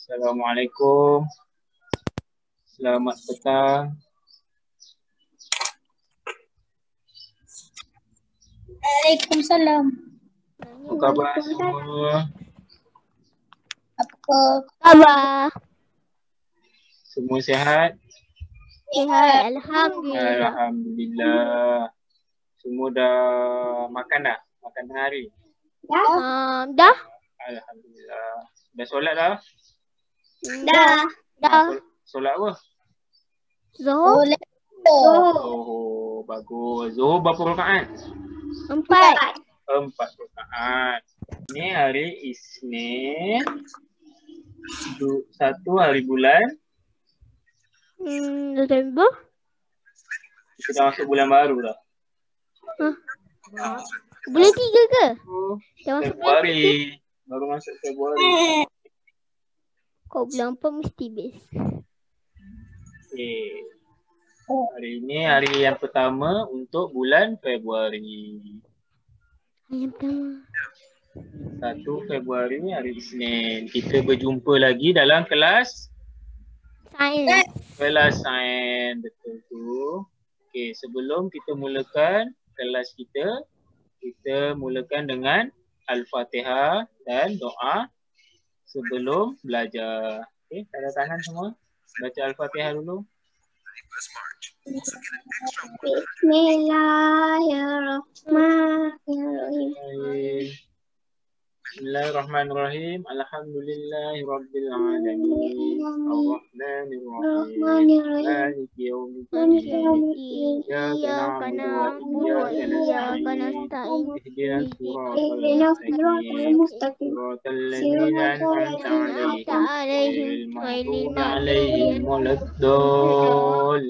Assalamualaikum. Selamat petang. Waalaikumsalam. Apa khabar semua? Apa khabar? Semua sihat? Sihat, alhamdulillah. Alhamdulillah. Semua dah makan dah? Makan tengah hari? Dah? Alhamdulillah. Dah solat dah? Dah. Solat apa? Zuhur? Oh, bagus. Zuhur berapa rakaat? 4. 4 rakaat. Ini hari Isnin. 1 hari bulan. November? Kita dah masuk bulan baru dah. Bulan 3 ke? Dah masuk bulan Februari. Baru masuk Februari. Kau bulan 4 mesti best. Okay. Hari ini hari yang pertama untuk bulan Februari. Yang pertama. 1 Februari hari Isnin. Kita berjumpa lagi dalam kelas Sains. Betul tu. Okey, sebelum kita mulakan kelas kita mulakan dengan Al-Fatihah dan doa sebelum belajar. Okey, tanda tangan semua. Baca Al-Fatihah dulu. Bismillahirrahmanirrahim. Bismillahirrahmanirrahim. Alhamdulillahirabbil alamin. Arrahmanirrahim. Maliki yaumiddin. Iyyaka na'budu wa iyyaka nasta'in. Ihdinas siratal mustaqim. Siratal ladzina an'amta 'alaihim ghairil maghdubi 'alaihim waladdallin.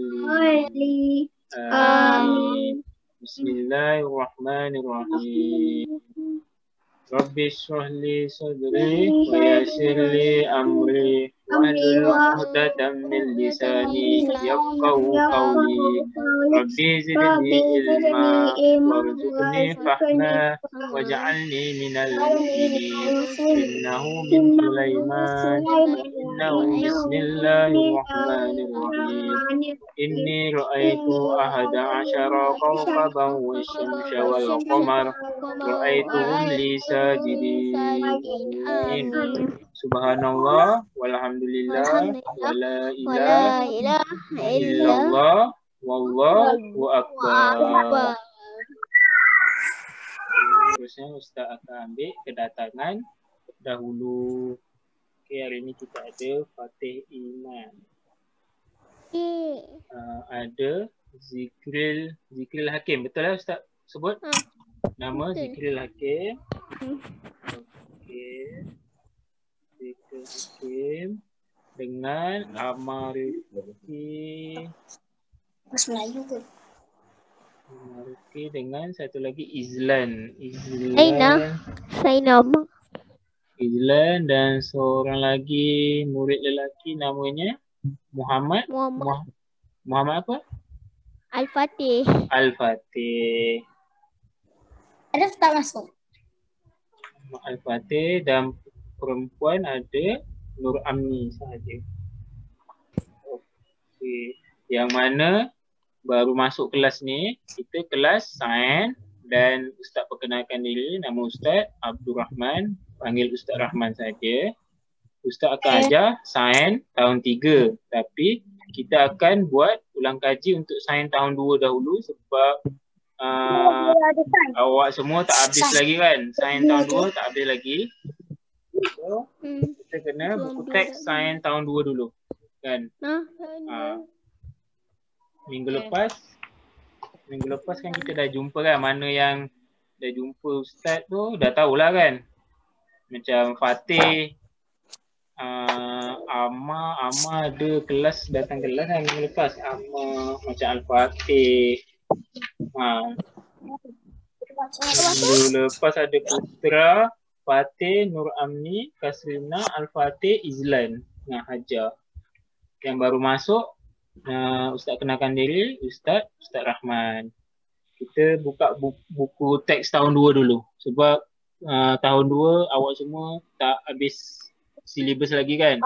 Amin. Bismillahirrahmanirrahim. Rabbi shrah li sadri wa yassir li amri wahlul 'uqdatam min lisani yafqahu qawli. Rabbi zidni ilma warzuqni fahma waj'alni minal muslimin. Innahu min Sulaiman innahu bismillahirrahmanirrahim. Inni ra'aitu ahada asyara kawkaban wasyamsa wal qamar ra'aituhum li sajidin. Subhanallah walhamdulillah wala ilaha illallah wallahu akbar. Terusnya Ustaz akan ambil kedatangan dahulu. Okay, hari ini kita ada Fatih Iman. Ada Zikril Hakim. Betul lah Ustaz sebut? Nama Zikril Hakim. Okey. Zikril Hakim dengan Amarifki. Bahasa Melayu ke? Amarifki dengan satu lagi Izlan. Sainam. Izlan dan seorang lagi murid lelaki namanya Muhammad apa? Al-Fatih. Al-Fatih. Ada tak masuk? Al-Fatih dan perempuan ada Nur Amni sahaja. Okey. Yang mana baru masuk kelas ni, kita kelas sains dan Ustaz perkenalkan diri, nama Ustaz Abdul Rahman, panggil Ustaz Rahman saja. Ustaz akan ajar sains tahun 3 tapi kita akan buat ulang kaji untuk sains tahun 2 dahulu sebab awak semua tak habis lagi kan? Sains tahun 2 tak habis lagi. So, kita kena buku teks sains tahun 2 dulu. Kan? Minggu lepas kan kita dah jumpa kan? Mana yang dah jumpa Ustaz tu dah tahulah kan? Macam Fatih, Amma ada kelas, datang kelas kan minggu lepas. Amma macam Al-Fatih. Minggu lepas ada Putra, Fatih, Nur Amni, Kasrina, Al-Fatih, Izlan, Hajar. Yang baru masuk, Ustaz kenalkan diri, Ustaz Rahman. Kita buka buku teks tahun 2 dulu. Sebab tahun 2 awak semua tak habis silibus lagi kan?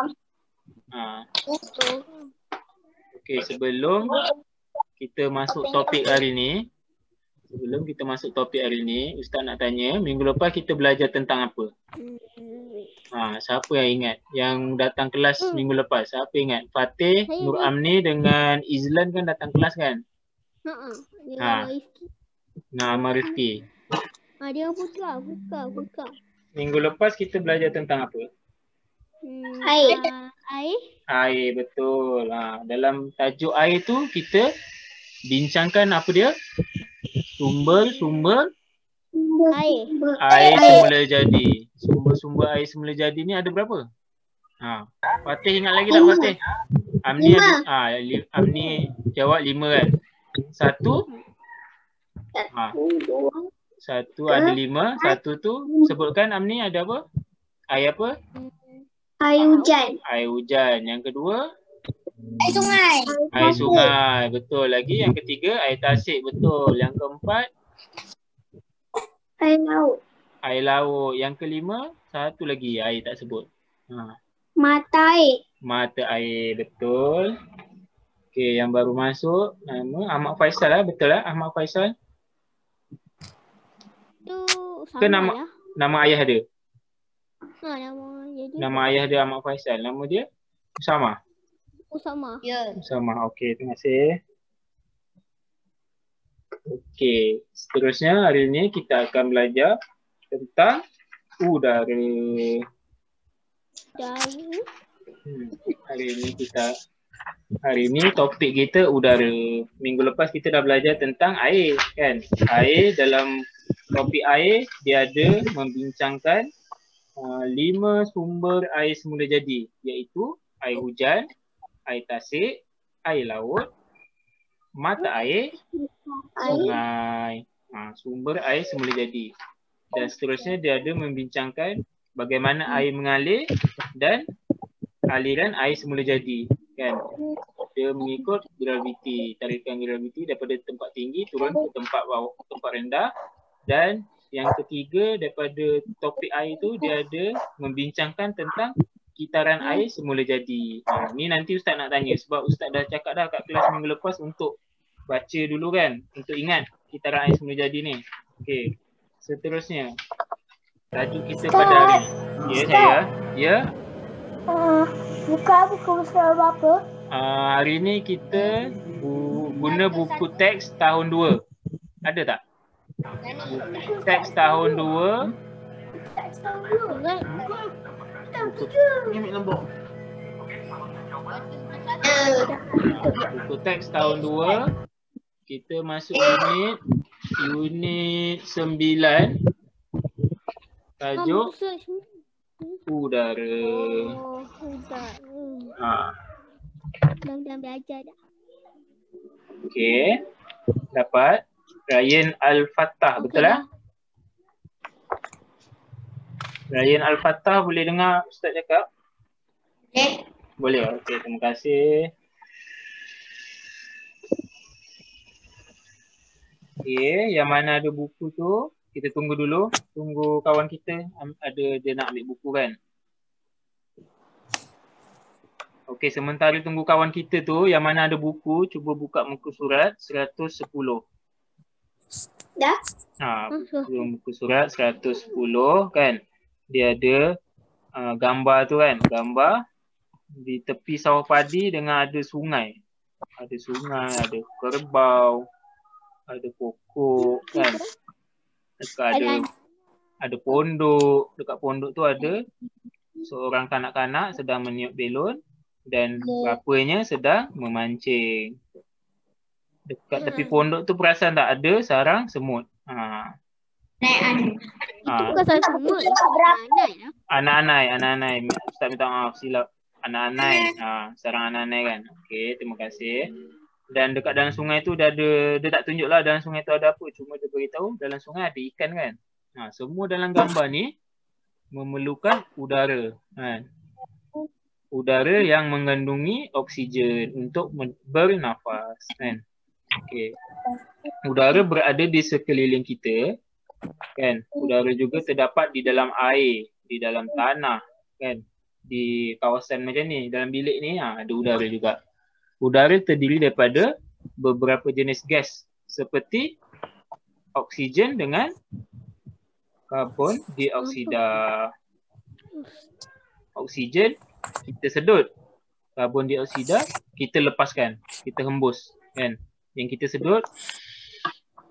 Okey, sebelum kita masuk topik hari ni, Ustaz nak tanya, minggu lepas kita belajar tentang apa? Siapa yang ingat? Yang datang kelas minggu lepas, siapa ingat? Fatih, Nur Amni dengan Izlan kan datang kelas kan? Amal Rifki. Dia buka. Minggu lepas kita belajar tentang apa? Air. Air, betul. Dalam tajuk air tu kita bincangkan apa dia? Sumber-sumber air semula jadi. Sumber-sumber air semula jadi ni ada berapa? Fatih ingat lagi tak Fatih? Amni Amni jawab 5 kan? Satu ada 5. Satu tu sebutkan Amni ada apa? Air apa? Air hujan. Air hujan. Yang kedua? Air sungai. Air sungai. Betul. Lagi yang ketiga air tasik. Betul. Yang keempat? Air laut. Air laut. Yang kelima? Satu lagi air tak sebut. Mata air. Mata air. Betul. Okey, yang baru masuk nama Ahmad Faisal lah. Betul lah Ahmad Faisal? Tu Ke sama lah. nama ayah dia? Jadi Nama ayah dia Ahmad Faisal. Nama dia Usama? Usama. Ya. Usama. Okey, terima kasih. Okey, seterusnya hari ini kita akan belajar tentang udara. Hari ini topik kita udara. Minggu lepas kita dah belajar tentang air kan? Air, dalam topik air dia ada membincangkan 5 sumber air semula jadi, iaitu air hujan, air tasik, air laut, mata air, sungai. Sumber air semula jadi. Dan seterusnya dia ada membincangkan bagaimana air mengalir dan aliran air semula jadi kan. Dia mengikut graviti, tarikan graviti daripada tempat tinggi turun ke tempat bawah, tempat rendah. Dan yang ketiga daripada topik air tu dia ada membincangkan tentang kitaran air semula jadi. Ni nanti Ustaz nak tanya sebab Ustaz dah cakap dah kat kelas minggu lepas untuk baca dulu kan, untuk ingat kitaran air semula jadi ni. Okey, seterusnya tajuk kita pada hari ni. Ya saya. Ya. Buka surat apa? Hari ni kita guna buku teks tahun 2. Ada tak? Teks tahun 2. Buku teks tahun 2. Kita masuk unit 9. Tajuk udara. Dah belajar dah. Okey. Dapat Ryan Al-Fattah, betul lah? Ryan Al-Fattah boleh dengar Ustaz cakap? Boleh. Okey, terima kasih. Okey, yang mana ada buku tu kita tunggu dulu. Tunggu kawan kita ada dia nak ambil buku kan. Okey, sementara tunggu kawan kita tu yang mana ada buku, cuba buka muka surat 110. Dah? Muka surat 110 kan. Dia ada gambar tu kan. Gambar di tepi sawah padi dengan ada sungai. Ada sungai, ada kerbau, ada pokok kan. Dekat ada pondok. Dekat pondok tu ada seorang kanak-kanak sedang meniup belon dan bapanya sedang memancing. Dekat tepi pondok tu perasan tak ada sarang semut. Itu bukan sarang semut. Anak-anak. Ustaz minta maaf silap. Anak-anak. Sarang anak-anak kan. Okey, terima kasih. Dan dekat dalam sungai tu dia tak tunjuklah dalam sungai tu ada apa. Cuma dia beritahu dalam sungai ada ikan kan. Semua dalam gambar ni memerlukan udara kan. Udara yang mengandungi oksigen untuk bernafas kan. Okey. Udara berada di sekeliling kita kan. Udara juga terdapat di dalam air, di dalam tanah kan. di kawasan macam ni, dalam bilik ni ada udara juga. Udara terdiri daripada beberapa jenis gas seperti oksigen dengan karbon dioksida. Oksigen kita sedut, karbon dioksida kita lepaskan, kita hembus kan. Yang kita sedut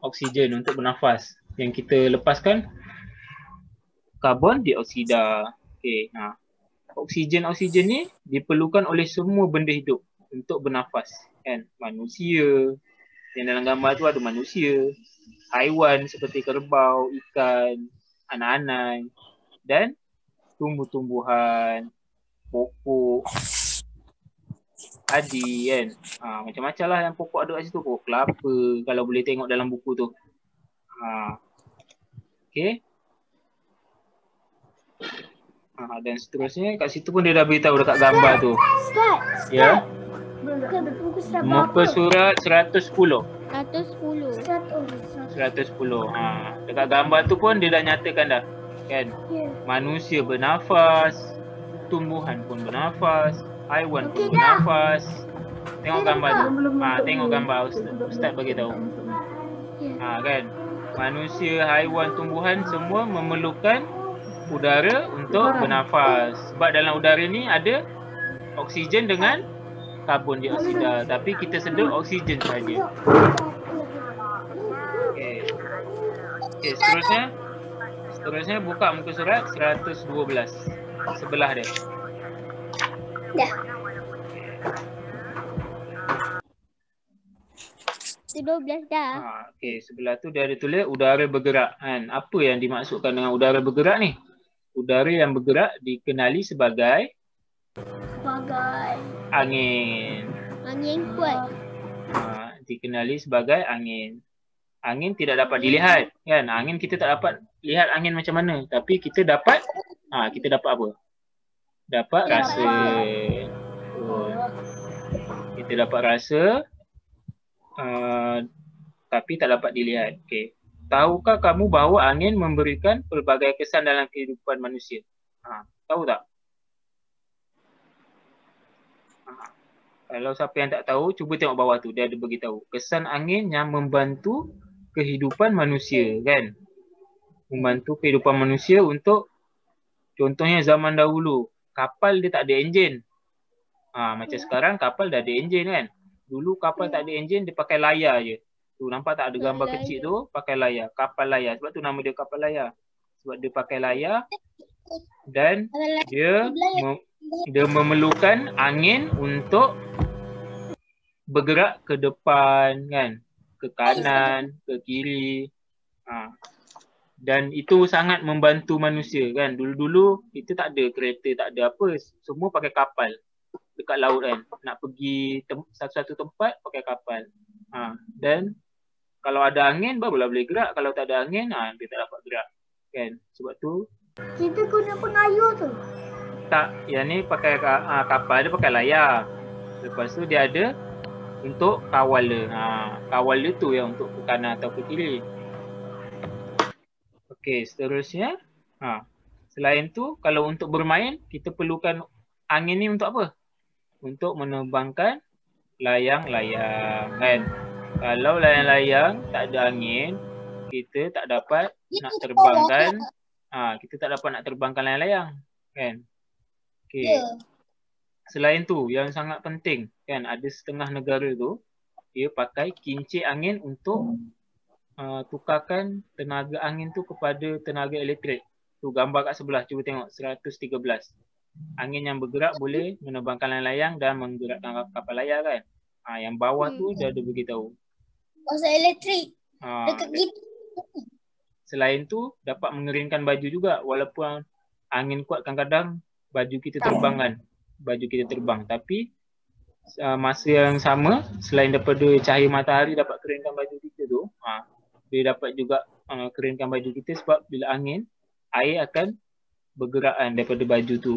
oksigen untuk bernafas, yang kita lepaskan karbon dioksida. Okey, oksigen ni diperlukan oleh semua benda hidup untuk bernafas kan. Manusia, yang dalam gambar tu ada manusia, haiwan seperti kerbau, ikan, anak-anak, dan tumbuh-tumbuhan, pokok, padi kan. Macam-macam lah yang pokok ada kat situ. Pokok kelapa kalau boleh tengok dalam buku tu. Okey. Dan seterusnya kat situ pun dia dah beritahu dekat gambar tu. Ya. Muka surat 110. 110. Dekat gambar tu pun dia dah nyatakan dah kan. Manusia bernafas, tumbuhan pun bernafas, haiwan pun bernafas. Tengok gambar tu. Tengok gambar Ustaz bagi tahu. Kan. Manusia, haiwan, tumbuhan semua memerlukan udara untuk bernafas. Sebab dalam udara ni ada oksigen dengan karbon dioksida, tapi kita sedut oksigen saja. Okey. Seterusnya buka muka surat 112. Sebelah dia. Dah. 12 dah. Okey, sebelah tu dia ada tulis udara bergerak kan. Apa yang dimaksudkan dengan udara bergerak ni? Udara yang bergerak dikenali sebagai angin. Angin kuat. Dikenali sebagai angin. Angin tidak dapat dilihat kan. Angin kita tak dapat lihat angin macam mana, tapi kita dapat apa? Dapat rasa. Kita dapat rasa tapi tak dapat dilihat. Okey. Tahukah kamu bahawa angin memberikan pelbagai kesan dalam kehidupan manusia? Tahu tak? Kalau siapa yang tak tahu, cuba tengok bawah tu. Dia ada beritahu. Kesan angin yang membantu kehidupan manusia kan. Membantu kehidupan manusia untuk, contohnya zaman dahulu, kapal dia tak ada enjin. Macam sekarang kapal dah ada enjin kan. Dulu kapal tak ada enjin, dia pakai layar je. Tu nampak tak ada gambar kecil tu, pakai layar, kapal layar. Sebab tu nama dia kapal layar. Sebab dia pakai layar dan dia memerlukan angin untuk bergerak ke depan kan, ke kanan, ke kiri. Dan itu sangat membantu manusia kan. Dulu-dulu kita tak ada kereta, tak ada apa, semua pakai kapal dekat laut kan. Nak pergi satu-satu tempat pakai kapal. Dan kalau ada angin barulah boleh gerak. Kalau tak ada angin dia tak dapat gerak kan. Sebab tu Kita guna pengayuh tu. tak, yang ni pakai kapal dia pakai layar. Lepas tu dia ada untuk kawal dia. Kawal dia tu yang untuk ke kanan atau ke kiri. Okey, seterusnya selain tu kalau untuk bermain kita perlukan angin ni untuk apa? Untuk menerbangkan layang-layang kan. Kalau layang-layang tak ada angin, kita tak dapat nak terbangkan. Kita tak dapat nak terbangkan layang-layang kan. Okey. Selain tu yang sangat penting kan, ada setengah negara tu dia pakai kincir angin untuk tukarkan tenaga angin tu kepada tenaga elektrik. Tu gambar kat sebelah, cuba tengok 113. Angin yang bergerak boleh menerbangkan layang-layang dan menggerakkan kapal layar kan. Yang bawah tu dia ada beritahu. Pasal elektrik. Dekat gitu. Selain tu dapat mengeringkan baju juga, walaupun angin kuat kadang-kadang baju kita terbang kan. Baju kita terbang, tapi masa yang sama selain daripada cahaya matahari dapat keringkan baju kita tu, dia dapat juga keringkan baju kita sebab bila angin, air akan bergerakkan daripada baju tu,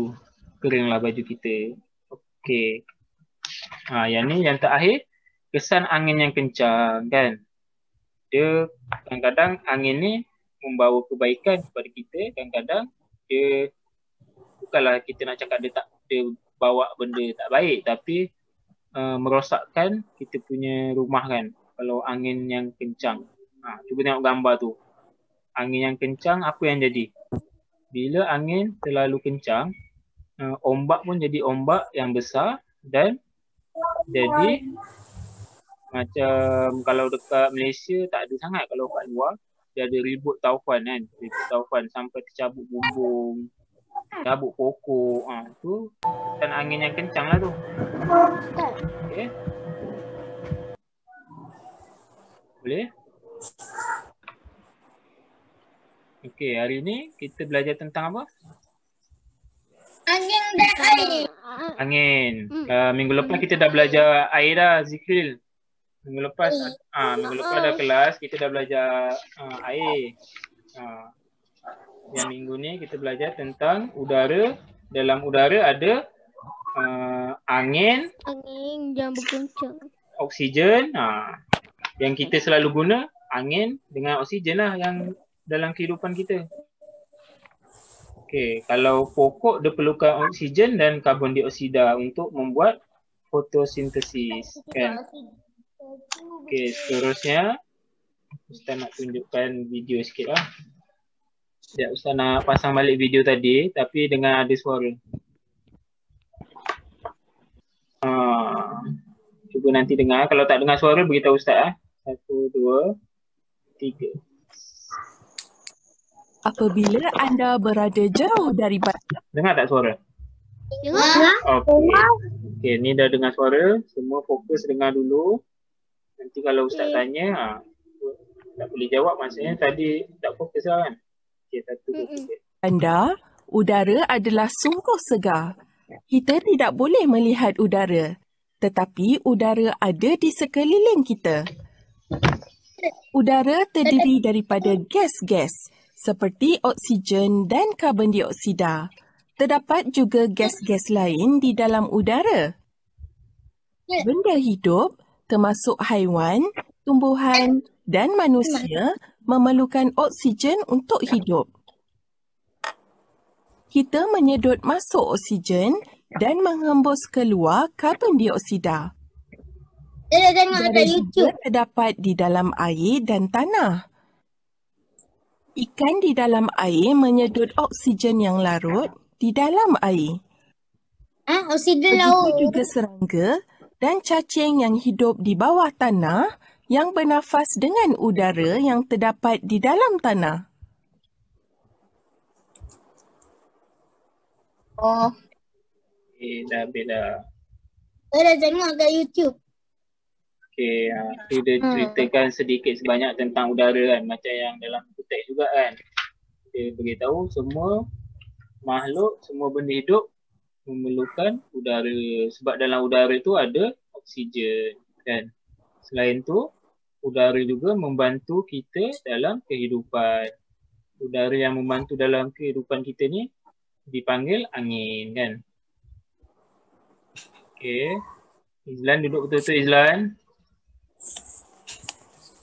keringlah baju kita. Okey. Yang ni yang terakhir, kesan angin yang kencang kan. Dia kadang-kadang angin ni membawa kebaikan kepada kita, kadang-kadang dia bukanlah kita nak cakap dia bawa benda tak baik, tapi merosakkan kita punya rumah kan. Kalau angin yang kencang. Cuba tengok gambar tu. Angin yang kencang, apa yang jadi? Bila angin terlalu kencang, ombak pun jadi ombak yang besar dan jadi macam kalau dekat Malaysia tak ada sangat, kalau kat luar dia ada ribut taufan kan. Ribut taufan sampai tercabut bumbung, cabut pokok. Tu dan angin yang kencang lah tu. Okay. Boleh? Okey, hari ni kita belajar tentang apa? Angin dan air. Angin. Minggu lepas kita dah belajar air dah, Zikril. Minggu lepas dah kelas, kita dah belajar air. Yang minggu ni kita belajar tentang udara. Dalam udara ada angin yang berguncang. Oksigen. Yang kita selalu guna angin dengan oksigen lah yang dalam kehidupan kita. Okey, kalau pokok dia perlukan oksigen dan karbon dioksida untuk membuat fotosintesis kan. Okey, seterusnya Ustaz nak tunjukkan video sikit lah. Sekejap Ustaz nak pasang balik video tadi tapi dengan ada suara. Cuba nanti dengar. Kalau tak dengar suara beritahu Ustaz. 1, 2, 3. Apabila anda berada jauh daripada... Dengar tak suara? Dengar. Okey, ni dah dengar suara. Semua fokus dengar dulu. Nanti kalau Ustaz tanya, tak boleh jawab maksudnya tadi tak fokus lah kan. Okey, 1, 2, 3. Anda, udara adalah sungguh segar. Kita tidak boleh melihat udara. Tetapi udara ada di sekeliling kita. Udara terdiri daripada gas-gas seperti oksigen dan karbon dioksida. Terdapat juga gas-gas lain di dalam udara. Benda hidup, termasuk haiwan, tumbuhan dan manusia memerlukan oksigen untuk hidup. Kita menyedut masuk oksigen dan menghembus keluar karbon dioksida. Udara juga terdapat di dalam air dan tanah. Ikan di dalam air menyedut oksigen yang larut di dalam air. Oksigen Begitu laut. juga serangga dan cacing yang hidup di bawah tanah yang bernafas dengan udara yang terdapat di dalam tanah. Okey, dah habis dah. Saya dah tengok kat YouTube. Okey, tu dia ceritakan sedikit sebanyak tentang udara kan. Macam yang dalam teks juga kan. Dia beritahu semua makhluk, semua benda hidup memerlukan udara. Sebab dalam udara tu ada oksigen kan. Selain tu, udara juga membantu kita dalam kehidupan. Udara yang membantu dalam kehidupan kita ni dipanggil angin kan. Okey. Izlan duduk betul-betul Izlan.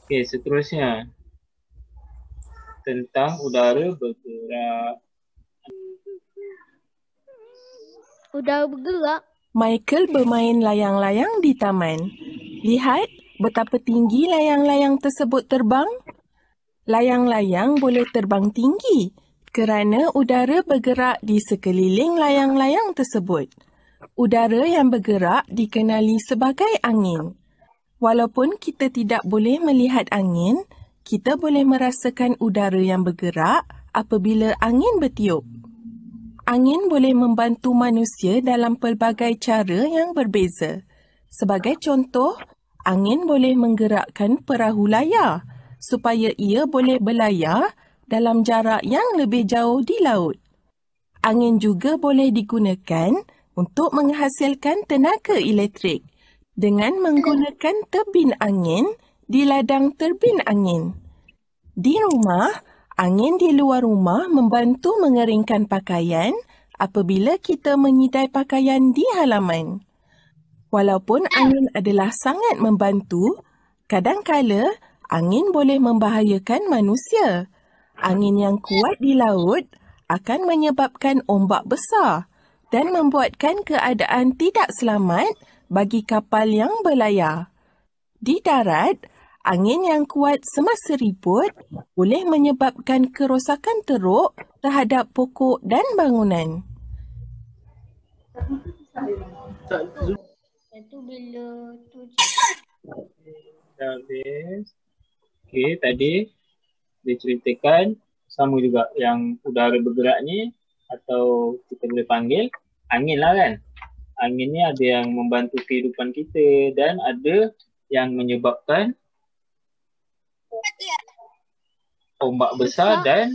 Okey, seterusnya tentang udara bergerak. Udara bergerak. Michael bermain layang-layang di taman. Lihat betapa tinggi layang-layang tersebut terbang. Layang-layang boleh terbang tinggi kerana udara bergerak di sekeliling layang-layang tersebut. Udara yang bergerak dikenali sebagai angin. Walaupun kita tidak boleh melihat angin, kita boleh merasakan udara yang bergerak apabila angin bertiup. Angin boleh membantu manusia dalam pelbagai cara yang berbeza. Sebagai contoh, angin boleh menggerakkan perahu layar supaya ia boleh berlayar dalam jarak yang lebih jauh di laut. Angin juga boleh digunakan untuk menghasilkan tenaga elektrik dengan menggunakan turbin angin di ladang turbin angin. Di rumah, angin di luar rumah membantu mengeringkan pakaian apabila kita menyidai pakaian di halaman. Walaupun angin adalah sangat membantu, kadang-kala angin boleh membahayakan manusia. Angin yang kuat di laut akan menyebabkan ombak besar dan membuatkan keadaan tidak selamat bagi kapal yang berlayar. Di darat, angin yang kuat semasa ribut boleh menyebabkan kerosakan teruk terhadap pokok dan bangunan. Itu bila tu Dah habis. Okey, tadi diceritakan sama juga yang udara bergerak ni atau kita boleh panggil angin lah kan. Angin ni ada yang membantu kehidupan kita dan ada yang menyebabkan ombak besar dan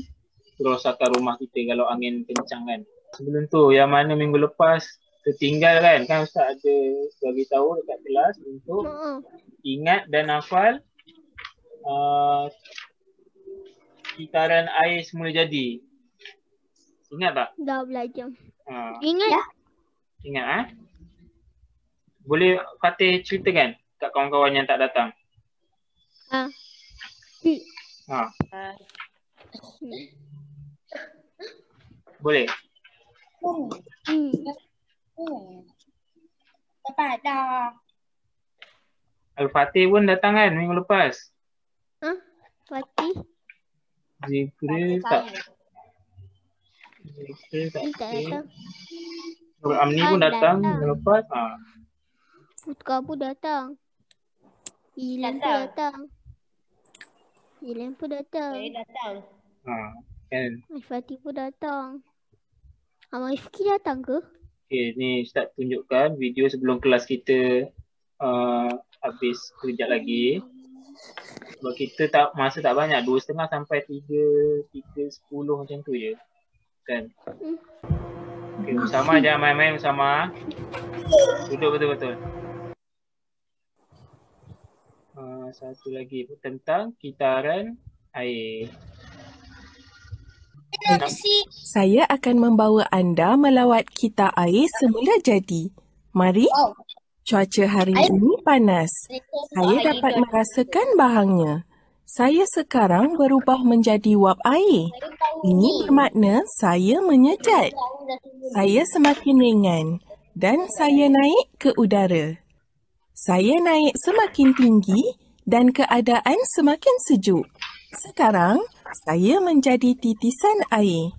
kerosakan rumah kita kalau angin kencang kan. Sebelum tu yang mana minggu lepas tertinggal kan Ustaz ada bagi tahu dekat kelas untuk ingat dan hafal kitaran air semula jadi. Ingat tak? dah belajar. Ha, Ingat? ingat Boleh Fatih ceritakan kat kawan-kawan yang tak datang? Ha. Ha. Boleh? Dapat dah. Al-Fatih pun datang kan minggu lepas? Fatih? Zikri tak? Zikri tak? Ni tak datang. Nur Amni pun datang minggu lepas? Ha. Futka pun datang. Ilan pun datang. Ilan pun datang. Ha. Kan? Fatih pun datang. Amal Ifki datang ke? Okay, ni Ustaz tunjukkan video sebelum kelas kita habis kejap lagi. Sebab kita masa tak banyak, 2.5 sampai 3:10 macam tu je. Kan? Okay, Usama jangan main-main Usama. Duduk betul-betul. Satu lagi tentang kitaran air. Saya akan membawa anda melawat kita air semula jadi. Mari. Cuaca hari ini panas. Saya dapat merasakan bahangnya. Saya sekarang berubah menjadi wap air. Ini bermakna saya menyejat. Saya semakin ringan dan saya naik ke udara. Saya naik semakin tinggi dan keadaan semakin sejuk. Sekarang, saya menjadi titisan air.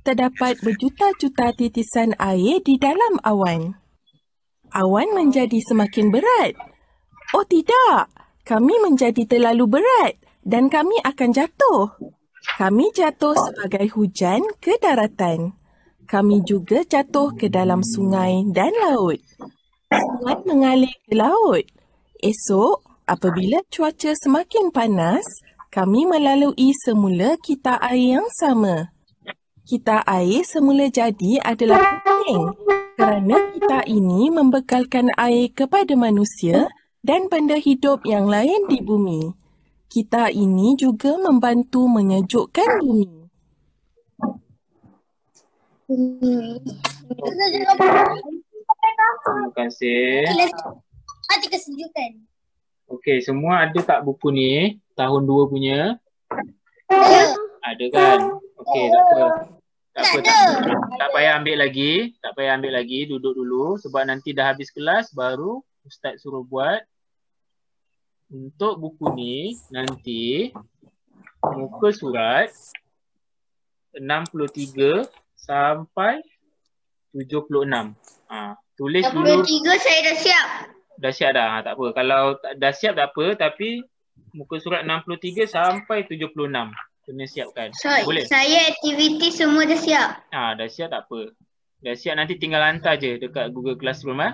Terdapat berjuta-juta titisan air di dalam awan. Awan menjadi semakin berat. Oh tidak, kami menjadi terlalu berat dan kami akan jatuh. Kami jatuh sebagai hujan ke daratan. Kami juga jatuh ke dalam sungai dan laut. Sungai mengalir ke laut. Esok, apabila cuaca semakin panas, kami melalui semula kita air yang sama. Kita air semula jadi adalah penting kerana kita ini membekalkan air kepada manusia dan benda hidup yang lain di bumi. Kita ini juga membantu menyejukkan bumi. Terima kasih. Hati kesejukan. Okey, semua ada tak buku ni? Tahun 2 punya? Ada kan? Okey, tak apa. Tak payah ambil lagi. Tak payah ambil lagi. Duduk dulu. Sebab nanti dah habis kelas baru Ustaz suruh buat. Untuk buku ni nanti muka surat 63 sampai 76. Tulis dulu. 63 saya dah siap. Dah siap dah? Tak apa. Kalau dah siap tak apa. Tapi muka surat 63 sampai 76. Kena siapkan. Boleh? Saya aktiviti semua dah siap. Dah siap tak apa. Dah siap nanti tinggal hantar je dekat Google Classroom.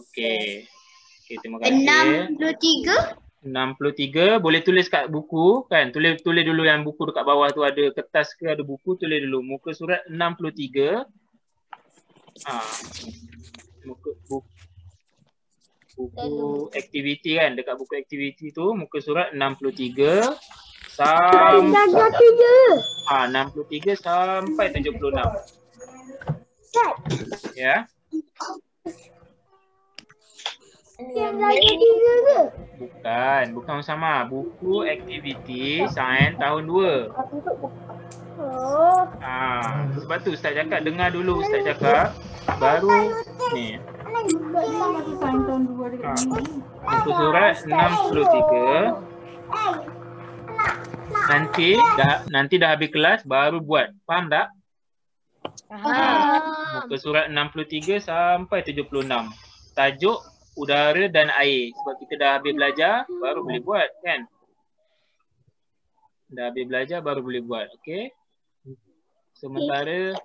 Okey. Okey, terima kasih. 63 boleh tulis kat buku kan. Tulis dulu yang buku dekat bawah tu ada kertas ke ada buku, tulis dulu muka surat 63. Buku aktiviti kan, dekat buku aktiviti tu muka surat 63 sampai 76. Ya. Bukan sama. Buku aktiviti sains tahun 2. Sebab tu Ustaz cakap, dengar dulu Ustaz cakap, baru ni. Muka surat 63. Nanti dah habis kelas baru buat. Faham tak? Muka surat 63 sampai 76. Tajuk udara dan air. Sebab kita dah habis belajar baru boleh buat kan? Dah habis belajar baru boleh buat. Okey. Sementara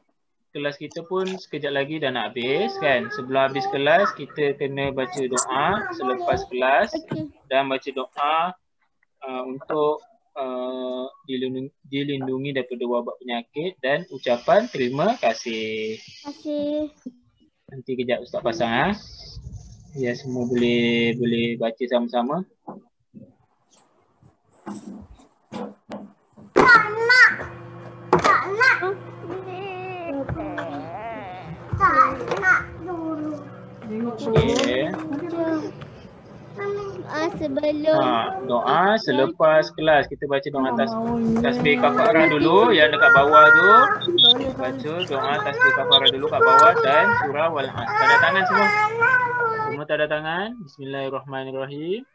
kelas kita pun sekejap lagi dah nak habis kan. Sebelum habis kelas kita kena baca doa selepas kelas dan baca doa untuk dilindungi daripada wabak penyakit dan ucapan terima kasih. Nanti kejap Ustaz pasang ya, semua boleh baca sama-sama. Okay. Sebelum doa selepas kelas kita baca doa tasbih kafarah dulu yang dekat bawah tu. Baca doa tasbih kafarah dulu kat bawah dan surah wal asr. Tanda tangan semua. Semua tanda tangan. Bismillahirrahmanirrahim.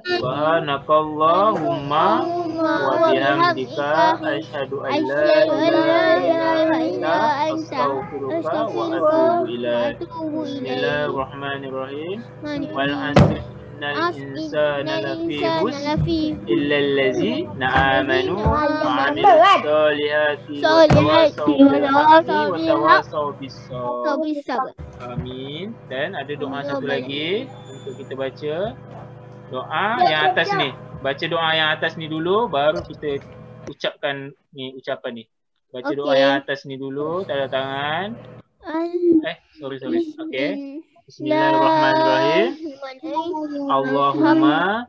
Subhanakallahumma wa bihamdika asyhadu an la ilaha illa anta astaghfiruka wa atubu ilaik. Bismillahirrahmanirrahim. Wal 'asri innal insana lafi khusr illa allazina amanu wa 'amilus solihati wa tawasaw bis sabr. Amin. Dan ada doa satu lagi untuk kita baca. Doa yang atas ni. Baca doa yang atas ni dulu baru kita ucapkan ni ucapan ni. Baca doa yang atas ni dulu, tanda tangan. Sorry. Okey. Bismillahirrahmanirrahim. Allahumma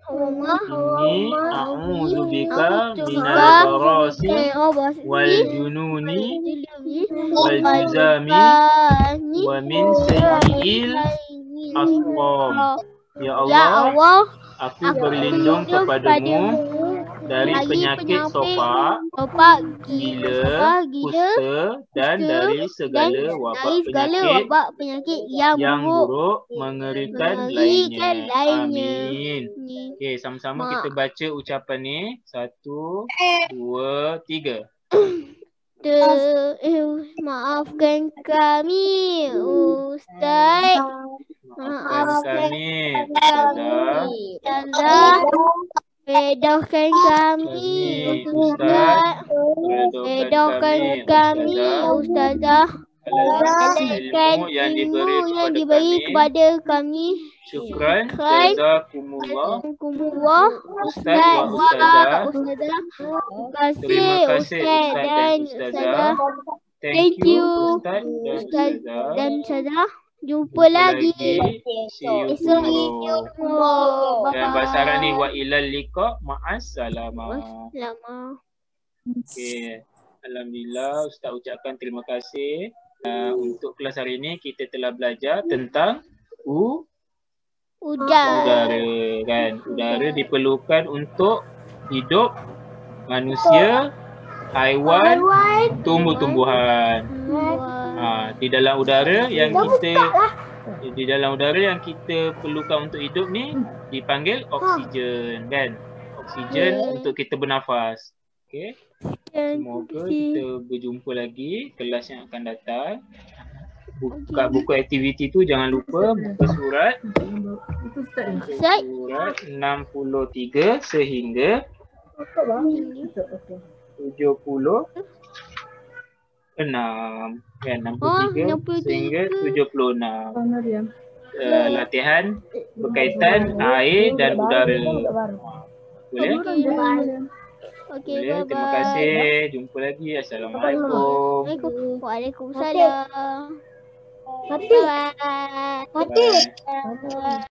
inni a'udzubika minal barasi wal jununi wal juzami wa min sayyi'il asqam. Ya Allah, aku berlindung kepadamu dari penyakit sopak, gila, kusta dan dari segala wabak penyakit yang buruk mengerikan lainnya. Amin. Okey, sama-sama kita baca ucapan ni. 1, 2, 3. Maafkan kami, Ustaz. Maafkan kami, Ustazah. Redahkan kami, Ustaz. Redahkan kami, Ustazah. Ilmu yang diberi kepada kami. Syukran. Jazakumullah. Ustaz wa Ustazah. Terima kasih Ustaz dan Ustazah. Thank you Ustaz dan Ustazah. Jumpa lagi esok dan bahasa Arab ni wa ilal liqa ma'as salamah. Okey, alhamdulillah Ustaz ucapkan terima kasih. Untuk kelas hari ini kita telah belajar tentang udara kan. Udara diperlukan untuk hidup manusia, haiwan, tumbuh-tumbuhan. Di dalam udara yang kita perlukan untuk hidup ni dipanggil oksigen kan. Oksigen untuk kita bernafas. Okey. Semoga kita berjumpa lagi kelas yang akan datang. Buka buku aktiviti tu jangan lupa buka surat 63 sehingga 76 kan, 63 sehingga 76. Latihan berkaitan air dan udara. Boleh? Boleh. Terima kasih. Jumpa lagi. Assalamualaikum. Waalaikumsalam. Bye.